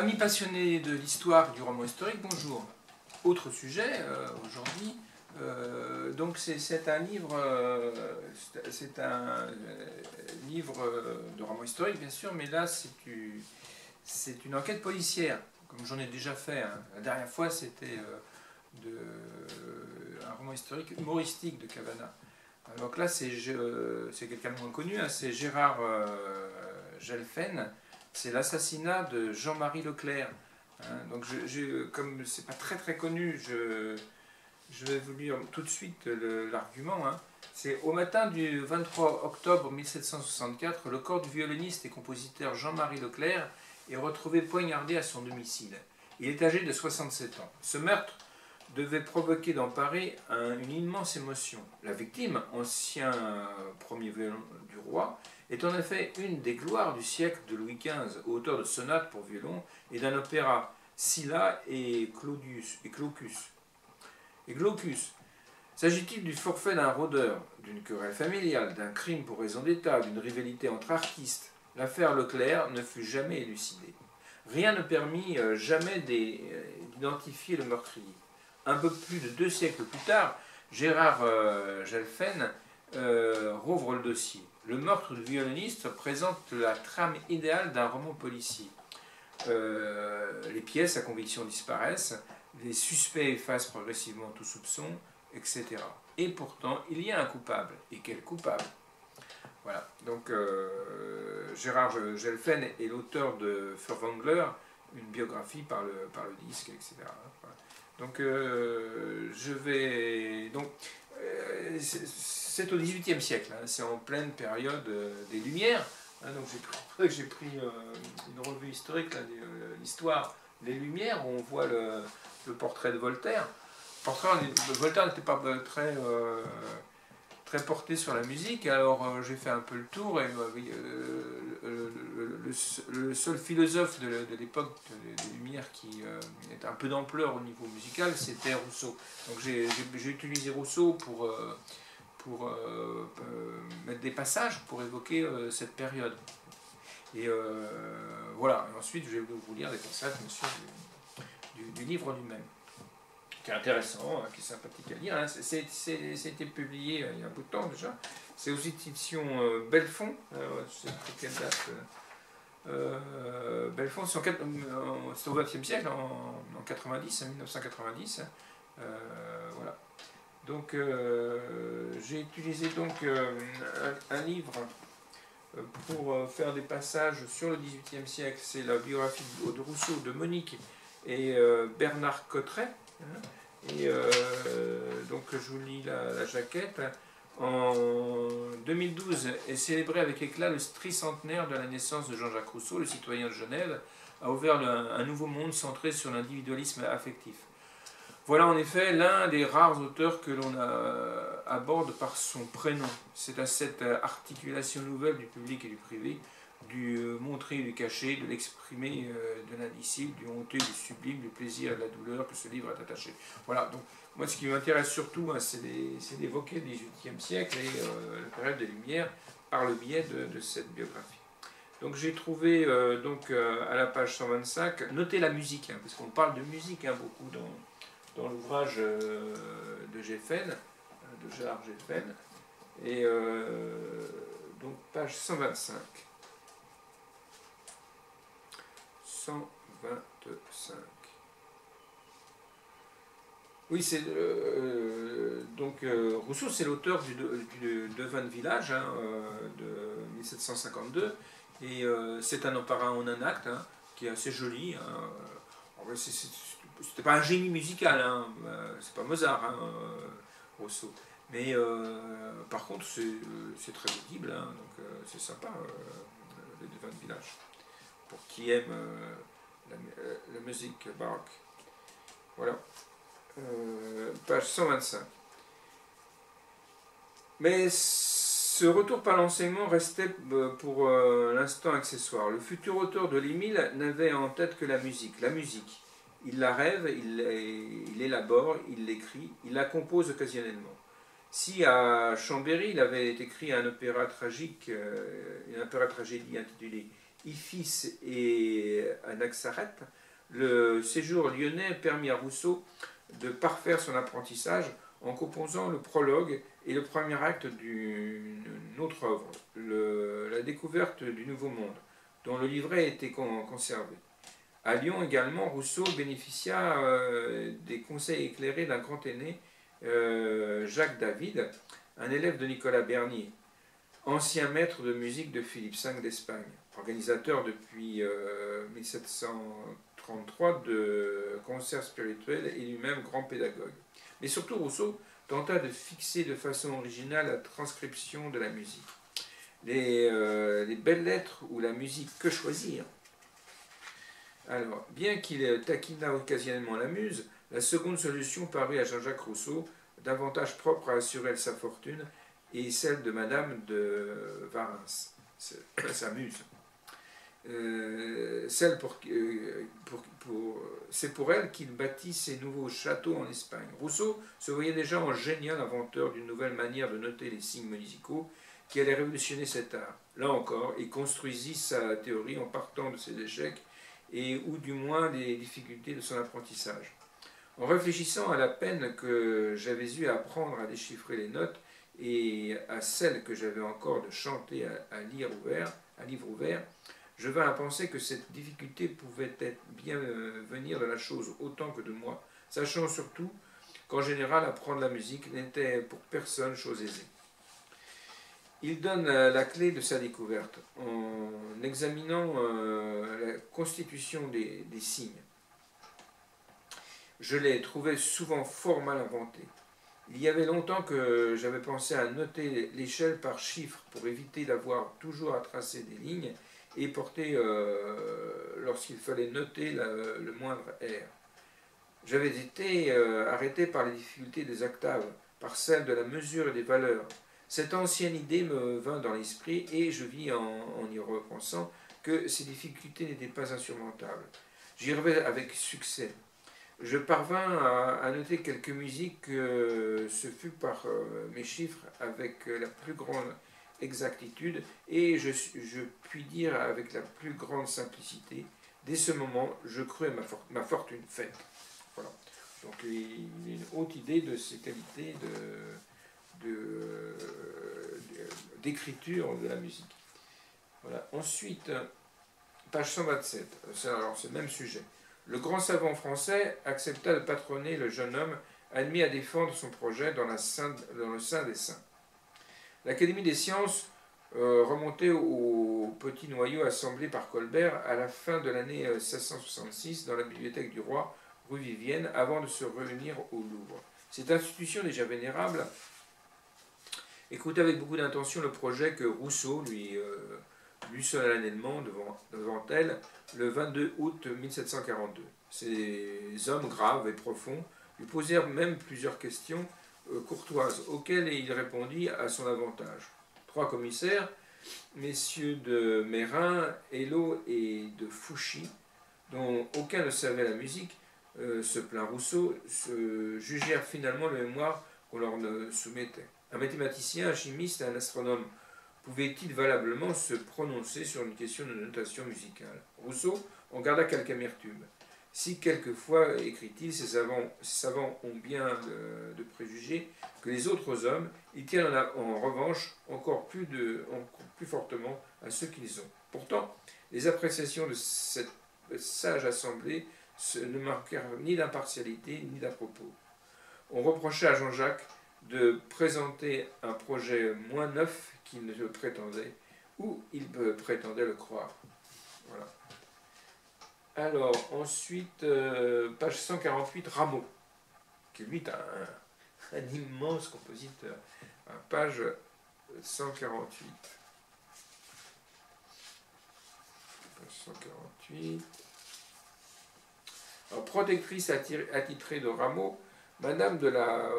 Amis passionnés de l'histoire et du roman historique, bonjour. Autre sujet aujourd'hui. Donc c'est un livre, de roman historique bien sûr, mais là c'est une enquête policière, comme j'en ai déjà fait. Hein. La dernière fois c'était un roman historique humoristique de Cavana. Donc là c'est quelqu'un de moins connu, hein, c'est Gérard Gelfen. C'est l'assassinat de Jean-Marie Leclerc. Hein, donc comme c'est pas très connu, je vais vous lire tout de suite l'argument. Hein. C'est au matin du 23 octobre 1764, le corps du violoniste et compositeur Jean-Marie Leclerc est retrouvé poignardé à son domicile. Il est âgé de 67 ans. Ce meurtre devait provoquer dans Paris une immense émotion. La victime, ancien premier violon du roi, est en effet une des gloires du siècle de Louis XV, auteur de sonates pour violon et d'un opéra, Scylla et Glaucus. S'agit-il du forfait d'un rôdeur, d'une querelle familiale, d'un crime pour raison d'État, d'une rivalité entre artistes? L'affaire Leclerc ne fut jamais élucidée. Rien ne permit jamais d'identifier le meurtrier. Un peu plus de 2 siècles plus tard, Gérard Gelfen rouvre le dossier. Le meurtre du violoniste présente la trame idéale d'un roman policier. Les pièces à conviction disparaissent, les suspects effacent progressivement tout soupçon, etc. Et pourtant, il y a un coupable. Et quel coupable? Voilà. Donc, Gérard Gelfen est l'auteur de Furtwängler, une biographie par le disque, etc. Voilà. Donc, c'est au XVIIIe siècle, hein, c'est en pleine période des Lumières. Hein, donc j'ai pris une revue historique, l'histoire des Lumières, où on voit le portrait de Voltaire. Voltaire n'était pas très porté sur la musique, alors j'ai fait un peu le tour, et le seul philosophe de l'époque des Lumières qui est un peu d'ampleur au niveau musical, c'était Rousseau. Donc j'ai utilisé Rousseau pour mettre des passages pour évoquer cette période. Et voilà, et ensuite je vais vous lire des passages bien sûr du livre lui-même, qui est intéressant, hein, qui est sympathique à lire. Hein. C'était publié il y a un bout de temps déjà. C'est aux éditions Belfond. Je sais plus quelle date. Belfond, c'est au XXe siècle, en 1990. Voilà. Donc j'ai utilisé donc un livre pour faire des passages sur le XVIIIe siècle. C'est la biographie de Rousseau de Monique et Bernard Cotteret. Et donc je vous lis la jaquette. En 2012 est célébré avec éclat le tricentenaire de la naissance de Jean-Jacques Rousseau, le citoyen de Genève, a ouvert un nouveau monde centré sur l'individualisme affectif. Voilà en effet l'un des rares auteurs que l'on aborde par son prénom. C'est à cette articulation nouvelle du public et du privé, du montré et du caché, de l'exprimé de l'indicible, du honteux, du sublime, du plaisir et de la douleur que ce livre est attaché. Voilà, donc moi ce qui m'intéresse surtout, hein, c'est d'évoquer le XVIIIe siècle et la période des Lumières par le biais de cette biographie. Donc j'ai trouvé à la page 125, notez la musique, hein, parce qu'on parle de musique hein, beaucoup dans l'ouvrage de Gelfen, de Gérard Gelfen, et donc page 125. 125. Oui, c'est Rousseau, c'est l'auteur du Devin de village hein, de 1752, et c'est un opéra en un acte hein, qui est assez joli. Hein. C'était pas un génie musical, hein, c'est pas Mozart, hein, Rousseau. Mais par contre, c'est très audible, hein, donc c'est sympa, le Devin de village. Pour qui aime la musique baroque. Voilà. Page 125. Mais ce retour par l'enseignement restait pour l'instant accessoire. Le futur auteur de l'Émile n'avait en tête que la musique. La musique. Il la rêve, il l'élabore, il l'écrit, il la compose occasionnellement. Si à Chambéry, il avait écrit un opéra tragique, une opéra tragédie intitulée Iphis et Anaxarète, le séjour lyonnais permit à Rousseau de parfaire son apprentissage en composant le prologue et le premier acte d'une autre œuvre, la découverte du Nouveau Monde, dont le livret a été conservé. À Lyon également, Rousseau bénéficia des conseils éclairés d'un grand aîné, Jacques David, un élève de Nicolas Bernier, ancien maître de musique de Philippe V d'Espagne, organisateur depuis 1733 de concerts spirituels et lui-même grand pédagogue. Mais surtout, Rousseau tenta de fixer de façon originale la transcription de la musique. Les belles lettres ou la musique que choisir. Alors, bien qu'il taquinât occasionnellement la muse, la seconde solution parut à Jean-Jacques Rousseau davantage propre à assurer sa fortune et celle de Madame de Warens, sa muse. C'est pour elle qu'il bâtit ses nouveaux châteaux en Espagne. Rousseau se voyait déjà en génial inventeur d'une nouvelle manière de noter les signes musicaux qui allait révolutionner cet art. Là encore, il construisit sa théorie en partant de ses échecs et ou du moins des difficultés de son apprentissage. En réfléchissant à la peine que j'avais eue à apprendre à déchiffrer les notes et à celle que j'avais encore de chanter à livre ouvert, je vins à penser que cette difficulté pouvait bien venir de la chose autant que de moi, sachant surtout qu'en général apprendre la musique n'était pour personne chose aisée. Il donne la clé de sa découverte en examinant la constitution des signes. Je l'ai trouvé souvent fort mal inventé. Il y avait longtemps que j'avais pensé à noter l'échelle par chiffres pour éviter d'avoir toujours à tracer des lignes et porter lorsqu'il fallait noter le moindre air. J'avais été arrêté par les difficultés des octaves, par celles de la mesure et des valeurs. Cette ancienne idée me vint dans l'esprit et je vis en y repensant que ces difficultés n'étaient pas insurmontables. J'y revenais avec succès. Je parvins à noter quelques musiques, ce fut par mes chiffres avec la plus grande exactitude et je puis dire avec la plus grande simplicité. Dès ce moment, je crus à ma fortune faite. Voilà. Donc il y a une haute idée de ses qualités d'écriture de la musique. Voilà. Ensuite, page 127, alors c'est le même sujet. Le grand savant français accepta de patronner le jeune homme admis à défendre son projet dans le sein des saints. L'Académie des sciences remontait au petit noyau assemblé par Colbert à la fin de l'année 1666 dans la bibliothèque du roi, rue Vivienne, avant de se réunir au Louvre. Cette institution déjà vénérable écoutait avec beaucoup d'intention le projet que Rousseau lui solennellement devant elle le 22 août 1742. Ces hommes graves et profonds lui posèrent même plusieurs questions courtoises, auxquelles il répondit à son avantage. 3 commissaires, messieurs de Mérin, Hello et de Fouchy, dont aucun ne savait la musique, se plaint Rousseau, jugèrent finalement le mémoire qu'on leur soumettait. Un mathématicien, un chimiste et un astronome pouvait-il valablement se prononcer sur une question de notation musicale? Rousseau en garda quelque amertume. Si quelquefois, écrit-il, ces savants ont bien de préjugés que les autres hommes, ils tiennent en revanche encore plus fortement à ceux qu'ils ont. Pourtant, les appréciations de cette sage assemblée ne marquèrent ni d'impartialité ni d'à-propos. On reprochait à Jean-Jacques de présenter un projet moins neuf qu'il ne le prétendait, ou il prétendait le croire. Voilà. Alors, ensuite, page 148, Rameau, qui lui est un immense compositeur. Page 148. Page 148. Alors, protectrice attitrée de Rameau, Madame de la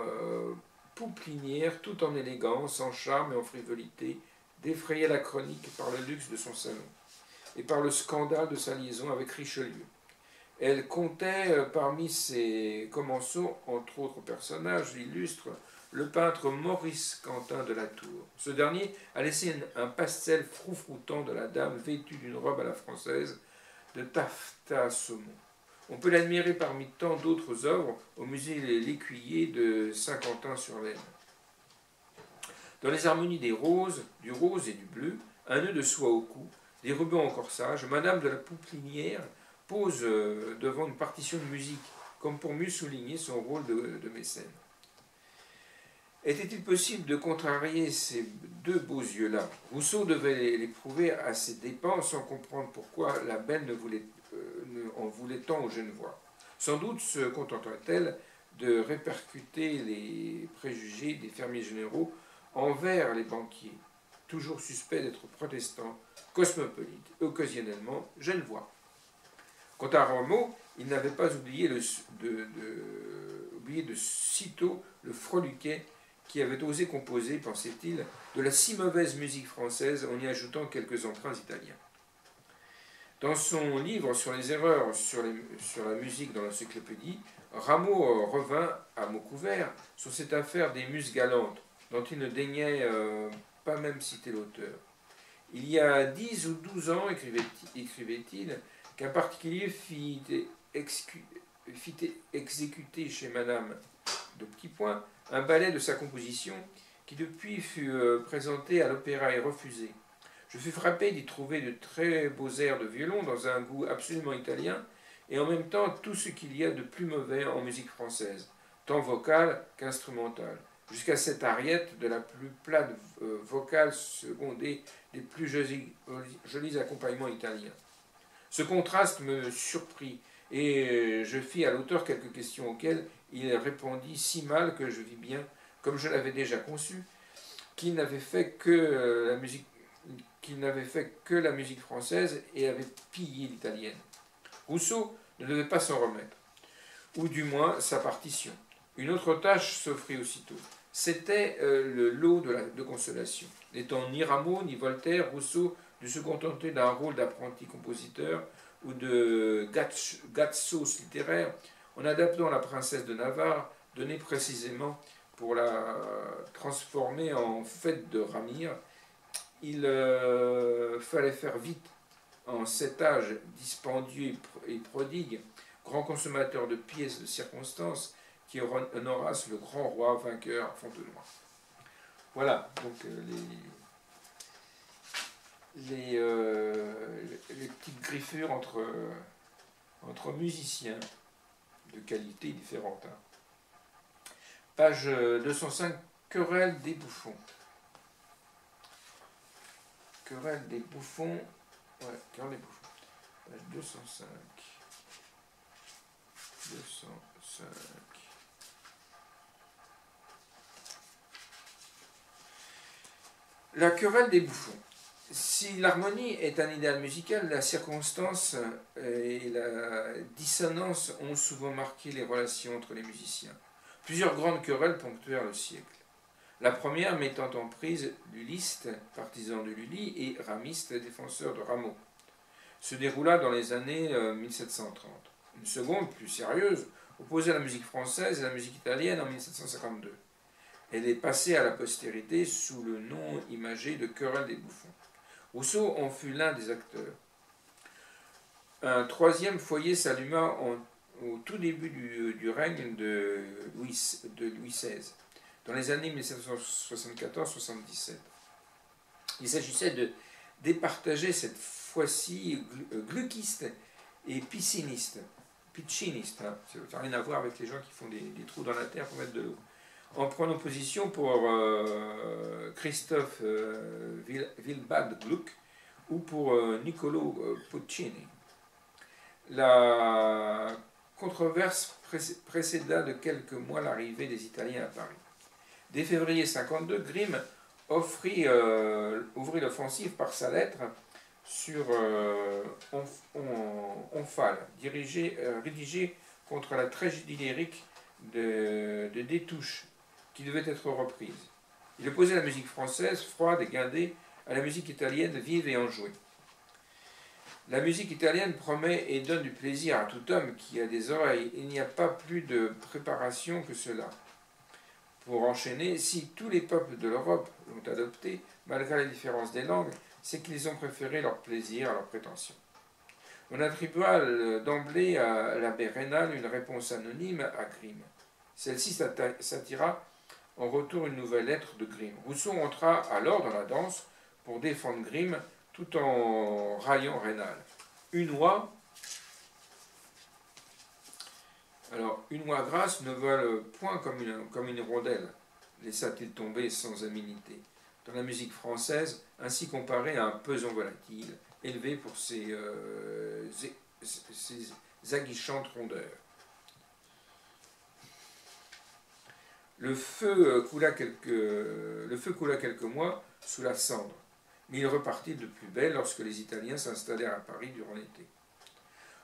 Pouplinière, tout en élégance, en charme et en frivolité, défrayait la chronique par le luxe de son salon et par le scandale de sa liaison avec Richelieu. Elle comptait parmi ses commensaux, entre autres personnages illustres, le peintre Maurice Quentin de la Tour. Ce dernier a laissé un pastel froufroutant de la dame vêtue d'une robe à la française de taffetas saumon. On peut l'admirer parmi tant d'autres œuvres au musée L'Écuyer de Saint-Quentin-sur-Laine. Dans les harmonies du rose et du bleu, un nœud de soie au cou, des rubans en corsage, Madame de la Pouplinière pose devant une partition de musique, comme pour mieux souligner son rôle de mécène. Était-il possible de contrarier ces deux beaux yeux-là? Rousseau devait les prouver à ses dépens sans comprendre pourquoi la belle en voulait tant aux Genevois. Sans doute se contenterait-elle de répercuter les préjugés des fermiers généraux envers les banquiers, toujours suspects d'être protestants, cosmopolites, occasionnellement genevois. Quant à Rameau, il n'avait pas oublié de sitôt le Freluquet qui avait osé composer, pensait-il, de la si mauvaise musique française en y ajoutant quelques emprunts italiens. Dans son livre sur les erreurs sur la musique dans l'encyclopédie, Rameau revint à mots couverts sur cette affaire des muses galantes, dont il ne daignait pas même citer l'auteur. Il y a 10 ou 12 ans, écrivait-il, qu'un particulier fit exécuter chez Madame de Petitpoint un ballet de sa composition qui depuis fut présenté à l'opéra et refusé. Je fus frappé d'y trouver de très beaux airs de violon dans un goût absolument italien et en même temps tout ce qu'il y a de plus mauvais en musique française, tant vocale qu'instrumentale, jusqu'à cette ariette de la plus plate vocale secondée des plus jolis accompagnements italiens. Ce contraste me surprit, et je fis à l'auteur quelques questions auxquelles il répondit si mal que je vis bien, comme je l'avais déjà conçu, qu'il n'avait fait que la musique française et avait pillé l'italienne. Rousseau ne devait pas s'en remettre, ou du moins sa partition. Une autre tâche s'offrit aussitôt. C'était le lot de consolation. N'étant ni Rameau ni Voltaire, Rousseau dut se contenter d'un rôle d'apprenti compositeur ou de gatsos littéraire en adaptant la princesse de Navarre, donnée précisément pour la transformer en fête de Ramire. Il fallait faire vite en cet âge dispendieux et prodigue, grand consommateur de pièces de circonstances, qui Honorace, le grand roi vainqueur à Fontenoy. Voilà, donc les petites griffures entre musiciens de qualité différente. Hein. Page 205, querelle des bouffons. Querelle des bouffons. Ouais, querelle des bouffons. Page 205. 205. La querelle des bouffons. Si l'harmonie est un idéal musical, la circonstance et la dissonance ont souvent marqué les relations entre les musiciens. Plusieurs grandes querelles ponctuèrent le siècle. La première mettant en prise Lulliste, partisan de Lully, et Ramiste, défenseur de Rameau, se déroula dans les années 1730. Une seconde, plus sérieuse, opposait la musique française et la musique italienne en 1752. Elle est passée à la postérité sous le nom imagé de querelle des bouffons. Rousseau en fut l'un des acteurs. Un troisième foyer s'alluma au tout début du règne de Louis XVI, dans les années 1774-77. Il s'agissait de départager cette fois-ci gluckiste et pisciniste. Pitchiniste, hein. Ça n'a rien à voir avec les gens qui font des trous dans la terre pour mettre de l'eau. En prenant position pour Christophe Willibald Gluck ou pour Niccolo Puccini. La controverse précéda de quelques mois l'arrivée des Italiens à Paris. Dès février 1952, Grimm ouvrit l'offensive par sa lettre sur Omphale, rédigée contre la tragédie lyrique de Destouches, qui devait être reprise. Il opposait la musique française, froide et guindée, à la musique italienne, vive et enjouée. La musique italienne promet et donne du plaisir à tout homme qui a des oreilles. Il n'y a pas plus de préparation que cela. Pour enchaîner, si tous les peuples de l'Europe l'ont adopté, malgré la différence des langues, c'est qu'ils ont préféré leur plaisir à leur prétention. On attribua d'emblée à l'abbé Raynal une réponse anonyme à Grimm. Celle-ci s'attira en retour une nouvelle lettre de Grimm. Rousseau entra alors dans la danse pour défendre Grimm tout en raillant Raynal. Une oie grasse ne vole point comme une rondelle, laissa-t-il tomber sans aménité. Dans la musique française, ainsi comparé à un peson volatile, élevé pour ses aguichantes rondeurs. Le feu coula quelques mois sous la cendre, mais il repartit de plus belle lorsque les Italiens s'installèrent à Paris durant l'été.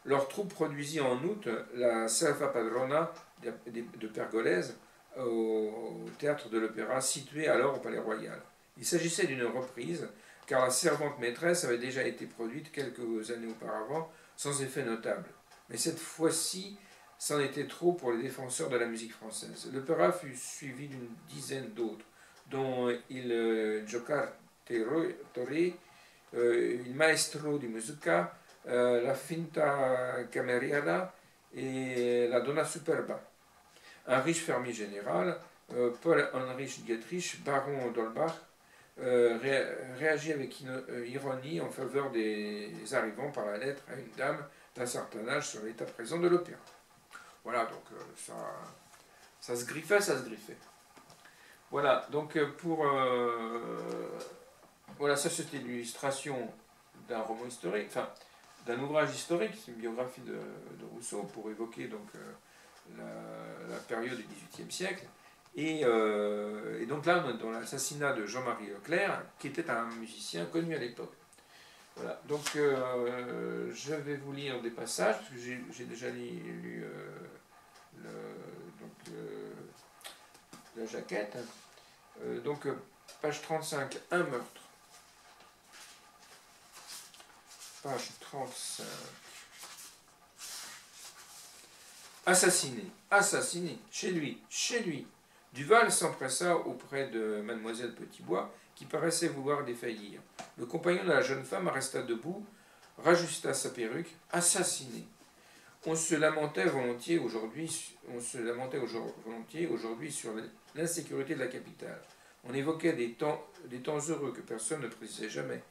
Leur troupe produisit en août la Salva Padrona de Pergolèse au théâtre de l'Opéra, situé alors au Palais Royal. Il s'agissait d'une reprise, car la servante maîtresse avait déjà été produite quelques années auparavant, sans effet notable. Mais cette fois-ci, c'en était trop pour les défenseurs de la musique française. L'opéra fut suivi d'une dizaine d'autres, dont Il Giocatori, Il Maestro di Musica, la Finta Cameriera et la Donna Superba. Un riche fermier général, Paul Heinrich Dietrich, baron d'Holbach, réagit avec ironie en faveur des arrivants par la lettre à une dame d'un certain âge sur l'état présent de l'opéra. Voilà, donc ça se griffait. Voilà, donc voilà, ça c'était l'illustration d'un roman historique, enfin d'un ouvrage historique, c'est une biographie de Rousseau pour évoquer donc la période du XVIIIe siècle. Et donc là, on est dans l'assassinat de Jean-Marie Leclerc, qui était un musicien connu à l'époque. Voilà, donc je vais vous lire des passages, parce que j'ai déjà lu la jaquette. Donc, page 35, un meurtre. Page 35. Assassiné, chez lui. Duval s'empressa auprès de mademoiselle Petitbois, qui paraissait vouloir défaillir. Le compagnon de la jeune femme resta debout, rajusta sa perruque, assassiné. On se lamentait volontiers aujourd'hui sur l'insécurité de la capitale. On évoquait des temps heureux que personne ne précisait jamais,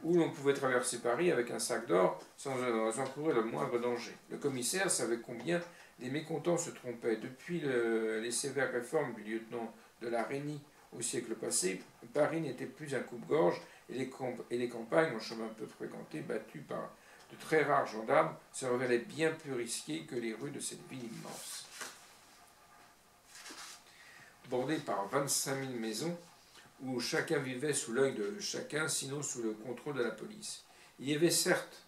où l'on pouvait traverser Paris avec un sac d'or sans encourir le moindre danger. Le commissaire savait combien les mécontents se trompaient. Depuis les sévères réformes du lieutenant de la Reynie au siècle passé, Paris n'était plus un coupe-gorge et les campagnes, en chemin peu fréquenté, battues par de très rares gendarmes, se révélaient bien plus risquées que les rues de cette ville immense. Bordée par 25 000 maisons, où chacun vivait sous l'œil de chacun, sinon sous le contrôle de la police. Il y avait certes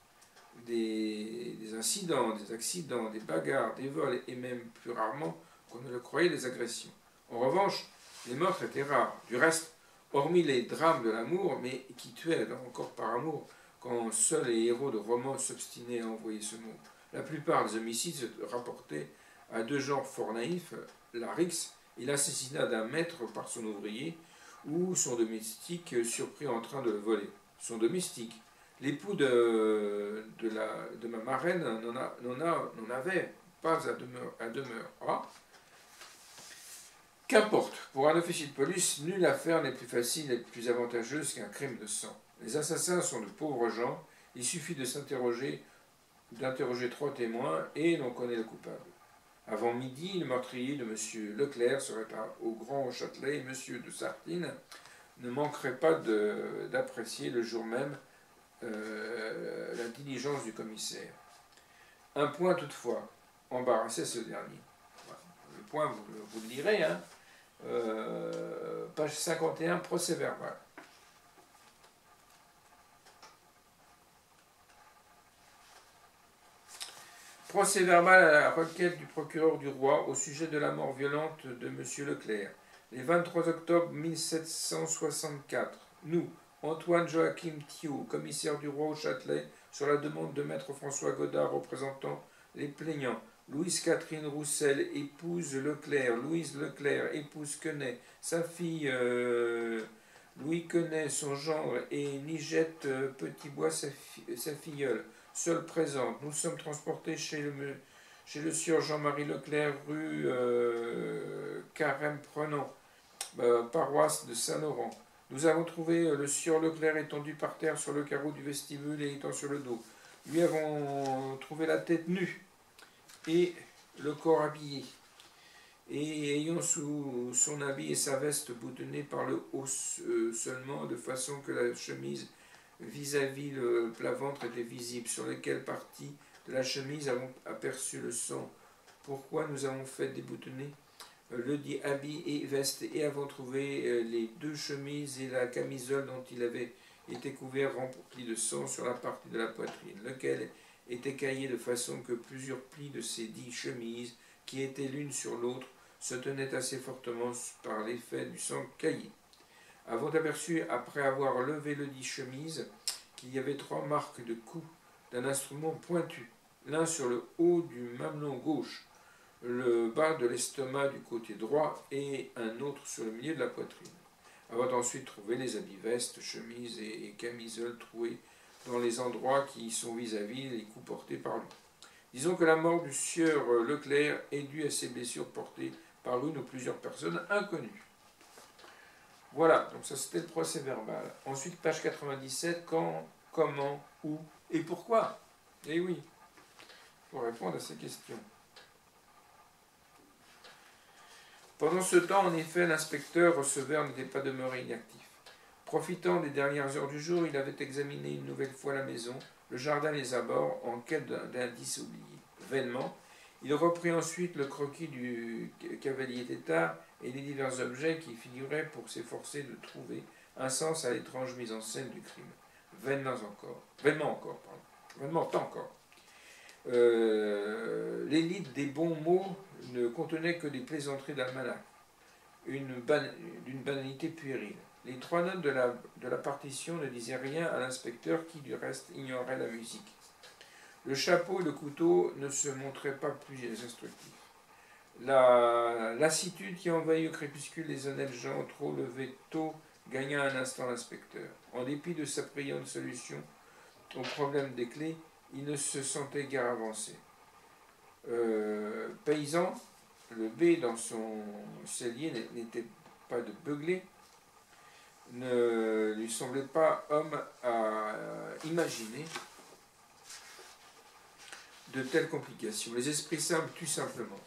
des incidents, des accidents, des bagarres, des vols et même plus rarement qu'on ne le croyait des agressions. En revanche, les meurtres étaient rares. Du reste, hormis les drames de l'amour, mais qui tuaient encore par amour, quand seuls les héros de romans s'obstinaient à envoyer ce mot. La plupart des homicides se rapportaient à deux genres fort naïfs, la rixe et l'assassinat d'un maître par son ouvrier, ou son domestique surpris en train de le voler. Son domestique. L'époux de ma marraine n'en avait pas à demeure. Ah. Qu'importe, pour un officier de police, nulle affaire n'est plus facile et plus avantageuse qu'un crime de sang. Les assassins sont de pauvres gens, il suffit d'interroger 3 témoins et l'on connaît le coupable. Avant midi, le meurtrier de M. Leclerc serait au Grand Châtelet et M. de Sartine ne manquerait pas d'apprécier le jour même la diligence du commissaire. Un point toutefois embarrassait ce dernier. Voilà. Le point, vous le lirez, hein. Page 51, procès verbal. Procès verbal à la requête du procureur du roi au sujet de la mort violente de M. Leclerc. Les 23 octobre 1764, nous, Antoine Joachim Thiot, commissaire du roi au Châtelet, sur la demande de maître François Godard représentant les plaignants, Louise Catherine Roussel épouse Leclerc. Louise Leclerc épouse Quenet. Sa fille Louis Quenet, son gendre, et Nigette Petitbois, sa filleule. Seule présente. Nous sommes transportés chez le sieur Jean-Marie Leclerc, rue Carême-Prenant, paroisse de Saint-Laurent. Nous avons trouvé le sieur Leclerc étendu par terre sur le carreau du vestibule et étant sur le dos. Lui avons trouvé la tête nue et le corps habillé, et ayant sous son habit et sa veste boutonnée par le haut seulement, de façon que la chemise vis-à-vis le plat-ventre était visible, sur lesquelles parties de la chemise avons aperçu le sang. Pourquoi nous avons fait déboutonner le dit habit et veste, et avons trouvé les deux chemises et la camisole dont il avait été couvert rempli de sang sur la partie de la poitrine, lequel était caillé de façon que plusieurs plis de ces 10 chemises, qui étaient l'une sur l'autre, se tenaient assez fortement par l'effet du sang caillé. Avons aperçu, après avoir levé le dit chemise, qu'il y avait 3 marques de coups d'un instrument pointu, l'un sur le haut du mamelon gauche, le bas de l'estomac du côté droit et un autre sur le milieu de la poitrine. Avons ensuite trouvé les habits vestes, chemises et camisoles troués dans les endroits qui sont vis-à-vis les coups portés par lui. Disons que la mort du sieur Leclerc est due à ces blessures portées par une ou plusieurs personnes inconnues. Voilà, donc ça c'était le procès verbal. Ensuite, page 97, quand, comment, où et pourquoi. Eh oui, il faut répondre à ces questions. Pendant ce temps, en effet, l'inspecteur receveur n'était pas demeuré inactif. Profitant des dernières heures du jour, il avait examiné une nouvelle fois la maison, le jardin et les abords, en quête d'indices oubliés. Vainement, il reprit ensuite le croquis du cavalier Tétard et les divers objets qui figuraient pour s'efforcer de trouver un sens à l'étrange mise en scène du crime. Vainement encore. L'élite des bons mots ne contenait que des plaisanteries d'almanach, d'une banalité puérile. Les 3 notes de la partition ne disaient rien à l'inspecteur qui, du reste, ignorait la musique. Le chapeau et le couteau ne se montraient pas plus instructifs. La lassitude qui envahit au crépuscule les honnêtes gens trop levés tôt gagna un instant l'inspecteur. En dépit de sa brillante solution au problème des clés, il ne se sentait guère avancé. Paysan, le B dans son cellier n'était pas de beugler, ne lui semblait pas homme à imaginer de telles complications. Les esprits simples tuent simplement.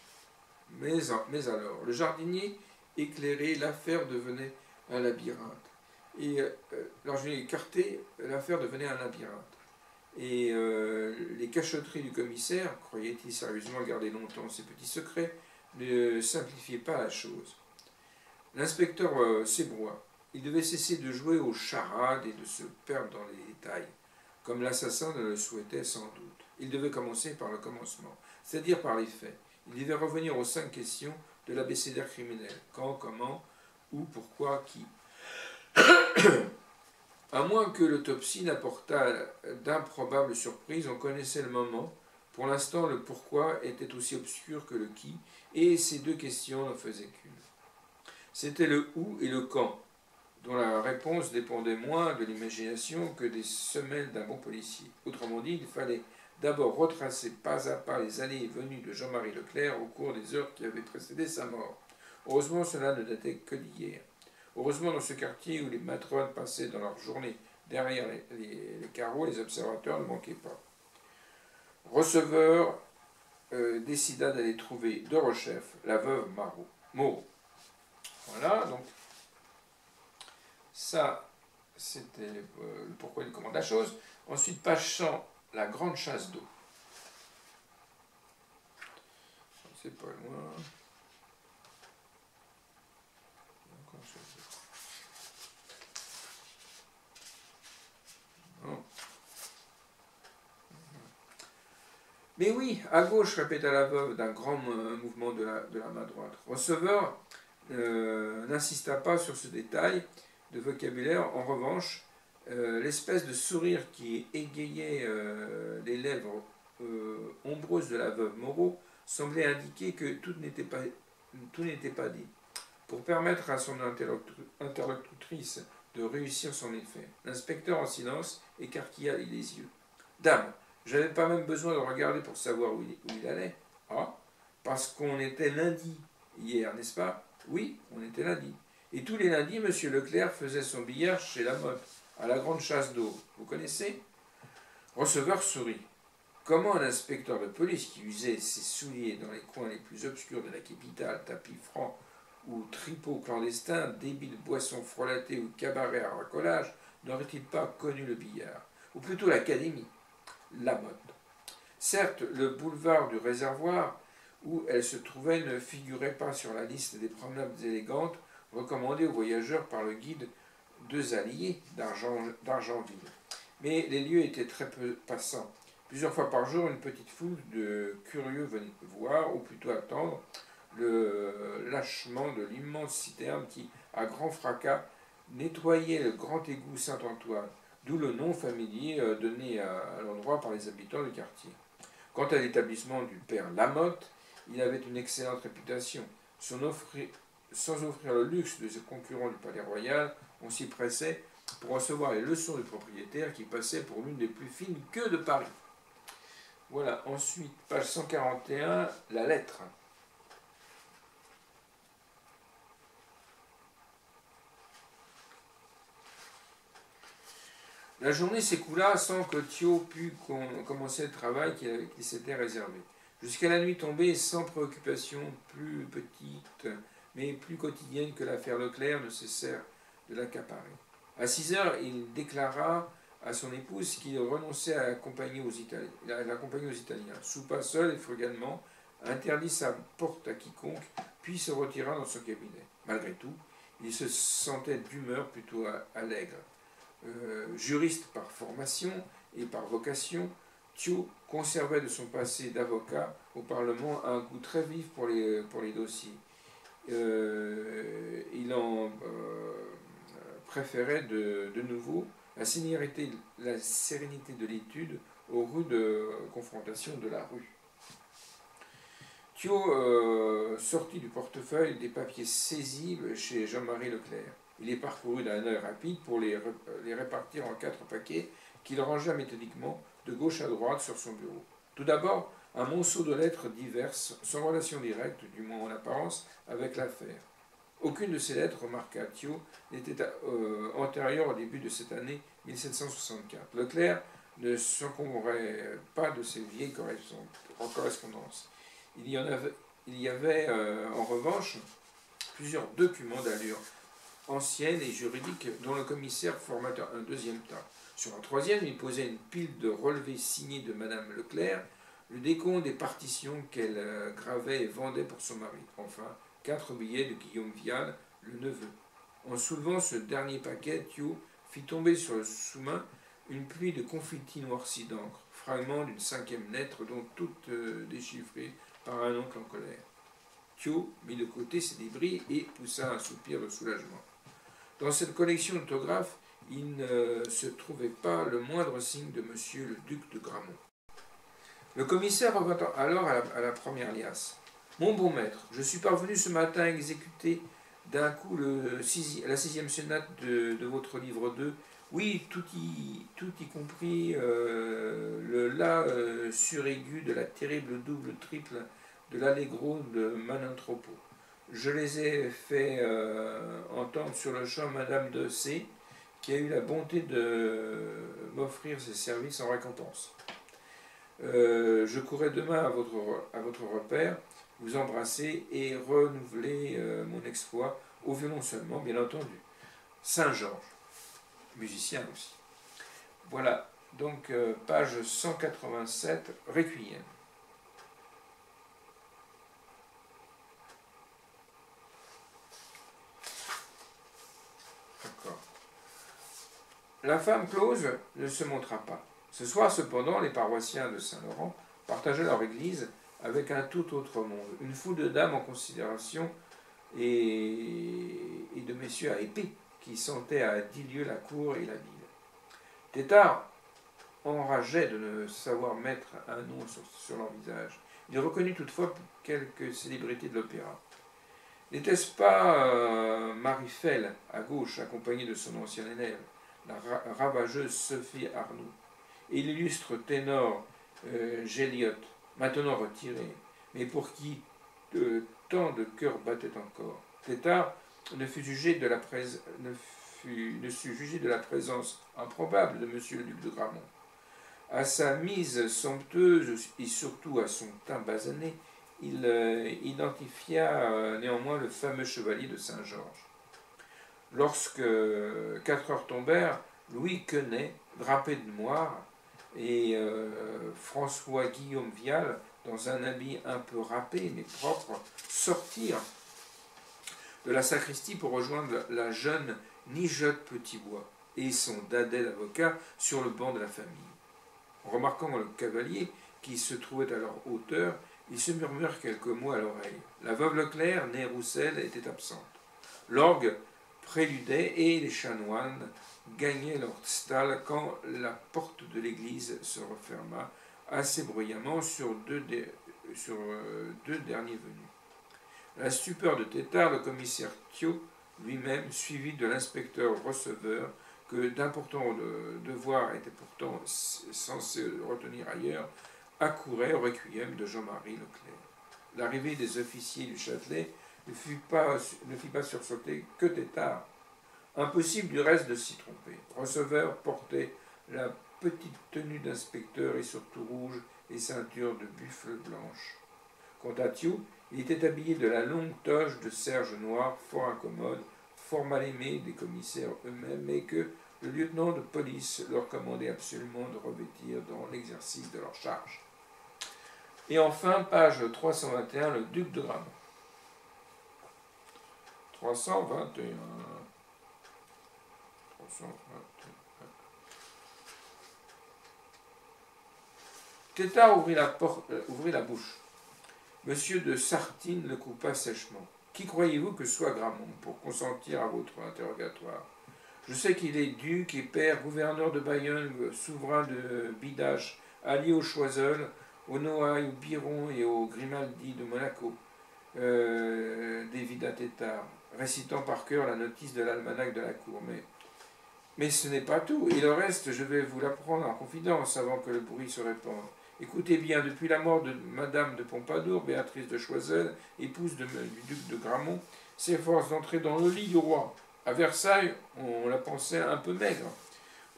Mais alors, le jardinier éclairé, l'affaire devenait un labyrinthe. Et lorsque j'ai écarté, l'affaire devenait un labyrinthe. Et les cachotteries du commissaire, croyait-il sérieusement garder longtemps ses petits secrets, ne simplifiaient pas la chose. L'inspecteur s'ébroua. Il devait cesser de jouer aux charades et de se perdre dans les détails, comme l'assassin ne le souhaitait sans doute. Il devait commencer par le commencement, c'est-à-dire par les faits. Il devait revenir aux 5 questions de l'abécédaire criminel. Quand, comment, où, pourquoi, qui. À moins que l'autopsie n'apportât d'improbables surprises, on connaissait le moment. Pour l'instant, le pourquoi était aussi obscur que le qui, et ces 2 questions n'en faisaient qu'une. C'était le où et le quand, dont la réponse dépendait moins de l'imagination que des semelles d'un bon policier. Autrement dit, il fallait d'abord retracer pas à pas les allées et venues de Jean-Marie Leclerc au cours des heures qui avaient précédé sa mort. Heureusement, cela ne datait que d'hier. Heureusement, dans ce quartier où les matrones passaient dans leur journée derrière les carreaux, les observateurs ne manquaient pas. Receveur décida d'aller trouver de rechef la veuve Moreau. Voilà, donc ça, c'était le pourquoi du comment de la chose. Ensuite, page 100, la grande chasse d'eau. C'est pas loin. Mais oui, à gauche, répéta la veuve d'un grand mouvement de la main droite. Receveur n'insista pas sur ce détail de vocabulaire. En revanche, l'espèce de sourire qui égayait les lèvres ombreuses de la veuve Moreau semblait indiquer que tout n'était pas dit. Pour permettre à son interlocutrice de réussir son effet, l'inspecteur en silence écarquilla les yeux. Dame, je n'avais pas même besoin de regarder pour savoir où il allait. Ah, parce qu'on était lundi hier, n'est-ce pas? Oui, on était lundi. Et tous les lundis, M. Leclerc faisait son billard chez Lamotte, à la grande chasse d'eau. Vous connaissez? Receveur sourit. Comment un inspecteur de police qui usait ses souliers dans les coins les plus obscurs de la capitale, tapis franc ou tripot clandestin, débit de boissons frelatées ou cabaret à racolage, n'aurait-il pas connu le billard? Ou plutôt l'académie, Lamotte. Certes, le boulevard du Réservoir, où elle se trouvait, ne figurait pas sur la liste des promenades élégantes recommandées aux voyageurs par le guide Deux Alliés d'Argentville. Mais les lieux étaient très peu passants. Plusieurs fois par jour, une petite foule de curieux venait voir, ou plutôt attendre, le lâchement de l'immense citerne qui, à grand fracas, nettoyait le grand égout Saint-Antoine, d'où le nom familier donné à l'endroit par les habitants du quartier. Quant à l'établissement du père Lamotte, il avait une excellente réputation. Sans offrir le luxe de ses concurrents du Palais Royal, on s'y pressait pour recevoir les leçons du propriétaire qui passait pour l'une des plus fines queues de Paris. Voilà, ensuite, page 141, la lettre. La journée s'écoula sans que Thio pût commencer le travail qu'il s'était réservé. Jusqu'à la nuit tombée, sans préoccupation plus petite, mais plus quotidienne que l'affaire Leclerc ne cessèrent de l'accaparer. À 6 heures, il déclara à son épouse qu'il renonçait à l'accompagner aux Italiens. Soupa seul et frugalement, interdit sa porte à quiconque, puis se retira dans son cabinet. Malgré tout, il se sentait d'humeur plutôt allègre. Juriste par formation et par vocation, Thio conservait de son passé d'avocat au Parlement un goût très vif pour les dossiers. Il en préférait de nouveau la sérénité de l'étude aux rudes confrontations de la rue. Thio sortit du portefeuille des papiers saisis chez Jean-Marie Leclerc. Il les parcourut d'un œil rapide pour les répartir en 4 paquets qu'il rangea méthodiquement de gauche à droite sur son bureau. Tout d'abord, un monceau de lettres diverses, sans relation directe, du moins en apparence, avec l'affaire. Aucune de ces lettres, remarqua Thio, n'était antérieure au début de cette année 1764. Leclerc ne s'encombrait pas de ces vieilles correspondances. Il y avait en revanche plusieurs documents d'allure ancienne et juridique dont le commissaire forma un deuxième tas. Sur un troisième, il posait une pile de relevés signés de Madame Leclerc, le décompte des partitions qu'elle gravait et vendait pour son mari. Enfin, 4 billets de Guillaume Vial, le neveu. En soulevant ce dernier paquet, Thio fit tomber sur le sous-main une pluie de confettis noircis d'encre, fragments d'une 5e lettre dont toute déchiffrée par un oncle en colère. Thio mit de côté ses débris et poussa un soupir de soulagement. Dans cette collection d'autographes, il ne se trouvait pas le moindre signe de monsieur le duc de Gramont. Le commissaire revint alors à la première liasse. Mon bon maître, je suis parvenu ce matin à exécuter d'un coup la 6e sonate de votre livre 2. Oui, tout y compris le La suraigu de la terrible double-triple de l'Allegro de Manintropo. Je les ai fait entendre sur le champ Madame de C, qui a eu la bonté de m'offrir ses services en récompense. Je courrai demain à votre repère, vous embrasser et renouveler mon exploit, au violon seulement, bien entendu. Saint-Georges, musicien aussi. Voilà, donc page 187, Requiem. La femme close ne se montra pas. Ce soir, cependant, les paroissiens de Saint-Laurent partageaient leur église avec un tout autre monde. Une foule de dames en considération et de messieurs à épée qui sentaient à 10 lieues la cour et la ville. Tétard enrageait de ne savoir mettre un nom sur leur visage. Il reconnut toutefois quelques célébrités de l'opéra. N'était-ce pas Marifel, à gauche, accompagnée de son ancien élève, la ravageuse Sophie Arnould, et l'illustre ténor Géliot, maintenant retiré, mais pour qui tant de cœurs battaient encore. Tétart ne fut jugé de la présence improbable de M. le duc de Gramont. À sa mise somptueuse et surtout à son teint basané, il identifia néanmoins le fameux chevalier de Saint-Georges. Lorsque 4 heures tombèrent, Louis Quenet, drapé de noir, et François-Guillaume Vial, dans un habit un peu râpé mais propre, sortirent de la sacristie pour rejoindre la jeune Nijotte Petitbois et son dadais d'avocat sur le banc de la famille. En remarquant le cavalier qui se trouvait à leur hauteur, ils se murmurent quelques mots à l'oreille. La veuve Leclerc, née Roussel, était absente. L'orgue préludait et les chanoines gagnaient leur stall quand la porte de l'église se referma assez bruyamment sur deux derniers venus. À la stupeur de Tétart, le commissaire Thiot, lui-même, suivi de l'inspecteur receveur, que d'importants devoirs étaient pourtant censés retenir ailleurs, accourait au requiem de Jean-Marie Leclerc. L'arrivée des officiers du Châtelet ne fit pas sursauter que Tétart. Impossible du reste de s'y tromper. Receveur portait la petite tenue d'inspecteur et surtout rouge et ceinture de buffle blanche. Quant à Thiot, il était habillé de la longue toge de serge noire, fort incommode, fort mal aimée des commissaires eux-mêmes, mais que le lieutenant de police leur commandait absolument de revêtir dans l'exercice de leur charge. Et enfin, page 321, le duc de Gramont. 321. Tétart ouvrit la bouche. Monsieur de Sartine le coupa sèchement. Qui croyez-vous que soit Gramont pour consentir à votre interrogatoire? Je sais qu'il est duc et père, gouverneur de Bayonne, souverain de Bidache, allié aux Choiseul, aux Noailles, aux Biron et aux Grimaldi de Monaco, d'évita Tétart, récitant par cœur la notice de l'almanach de la cour. Mais ce n'est pas tout, et le reste, je vais vous l'apprendre en confidence avant que le bruit se répande. Écoutez bien, depuis la mort de Madame de Pompadour, Béatrice de Choiseul, épouse du duc de Gramont, s'efforce d'entrer dans le lit du roi. À Versailles, on la pensait un peu maigre,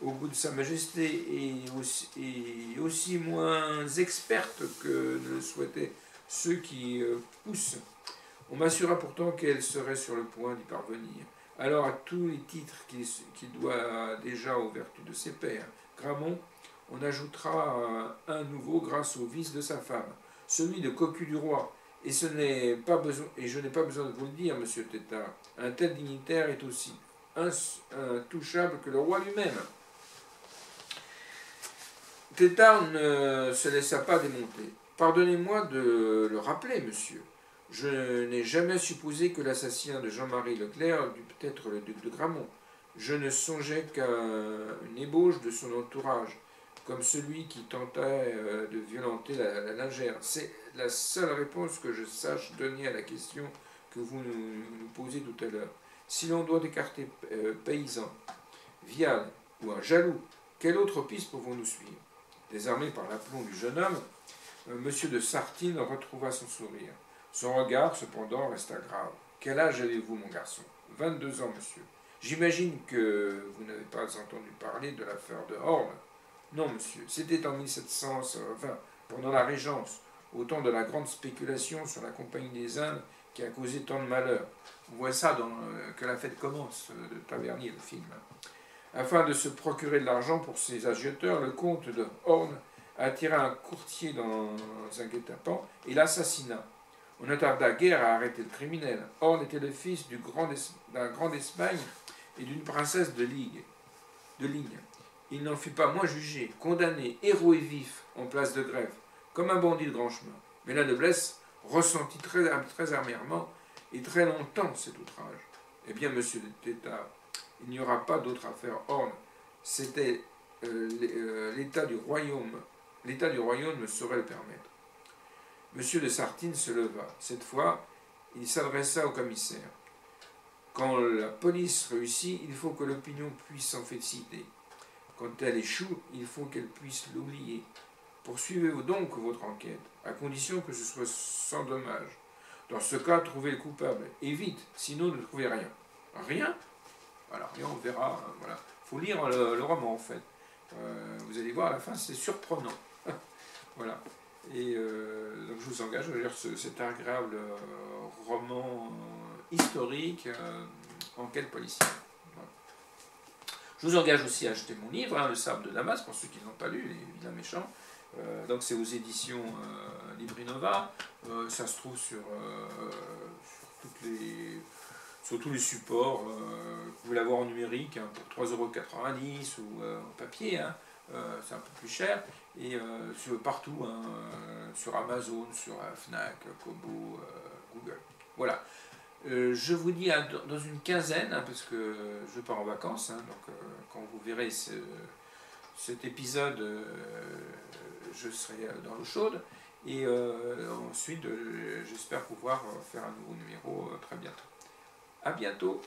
au goût de sa majesté, et aussi moins experte que ne le souhaitaient ceux qui poussent. On m'assura pourtant qu'elle serait sur le point d'y parvenir. Alors à tous les titres qu'il doit déjà aux vertus de ses pères, Gramont, on ajoutera un nouveau grâce au vice de sa femme, celui de cocu du roi. Et je n'ai pas besoin de vous le dire, monsieur Tétart, un tel dignitaire est aussi intouchable que le roi lui-même. Tétart ne se laissa pas démonter. Pardonnez-moi de le rappeler, monsieur. Je n'ai jamais supposé que l'assassin de Jean-Marie Leclerc dût être le duc de Gramont. Je ne songeais qu'à une ébauche de son entourage, comme celui qui tentait de violenter la lingère. C'est la seule réponse que je sache donner à la question que vous nous posez tout à l'heure. Si l'on doit écarter paysan, Vial ou un jaloux, quelle autre piste pouvons-nous suivre? Désarmé par l'aplomb du jeune homme, M. de Sartine retrouva son sourire. Son regard, cependant, resta grave. Quel âge avez-vous, mon garçon? 22 ans, monsieur. J'imagine que vous n'avez pas entendu parler de l'affaire de Horn. Non, monsieur. C'était en 1720, pendant la Régence, au temps de la grande spéculation sur la Compagnie des Indes qui a causé tant de malheur. On voit ça dans Que la fête commence, de Tavernier, le film. Afin de se procurer de l'argent pour ses agioteurs, le comte de Horn attira un courtier dans un guet-apens et l'assassina. On ne tarda guère à arrêter le criminel. Horn était le fils d'un grand d'Espagne et d'une princesse de ligne. Il n'en fut pas moins jugé, condamné, héros et vif, en place de grève, comme un bandit de grand chemin. Mais la noblesse ressentit très amèrement et très longtemps cet outrage. Eh bien, monsieur Tétart, il n'y aura pas d'autre affaire Horn. C'était l'état du royaume. L'état du royaume ne saurait le permettre. Monsieur de Sartine se leva. Cette fois, il s'adressa au commissaire. Quand la police réussit, il faut que l'opinion puisse s'en féliciter. Quand elle échoue, il faut qu'elle puisse l'oublier. Poursuivez donc votre enquête, à condition que ce soit sans dommage. Dans ce cas, trouvez le coupable, et vite, sinon ne trouvez rien. Rien? Alors, rien, on verra. Voilà. Il faut lire le roman, en fait. Vous allez voir, à la fin, c'est surprenant. Voilà. Et donc, je vous engage à lire cet agréable roman historique, enquête policière. Voilà. Je vous engage aussi à acheter mon livre, Le Sabre de Damas, pour ceux qui ne l'ont pas lu, les vilains méchants. Donc c'est aux éditions Librinova. Ça se trouve sur tous les supports. Vous pouvez l'avoir en numérique pour 3,90 € ou en papier. C'est un peu plus cher. Et partout, sur Amazon, sur Fnac, Kobo, Google. Voilà. Je vous dis dans une quinzaine, parce que je pars en vacances. Donc quand vous verrez cet épisode, je serai dans l'eau chaude. Et ensuite, j'espère pouvoir faire un nouveau numéro très bientôt. À bientôt!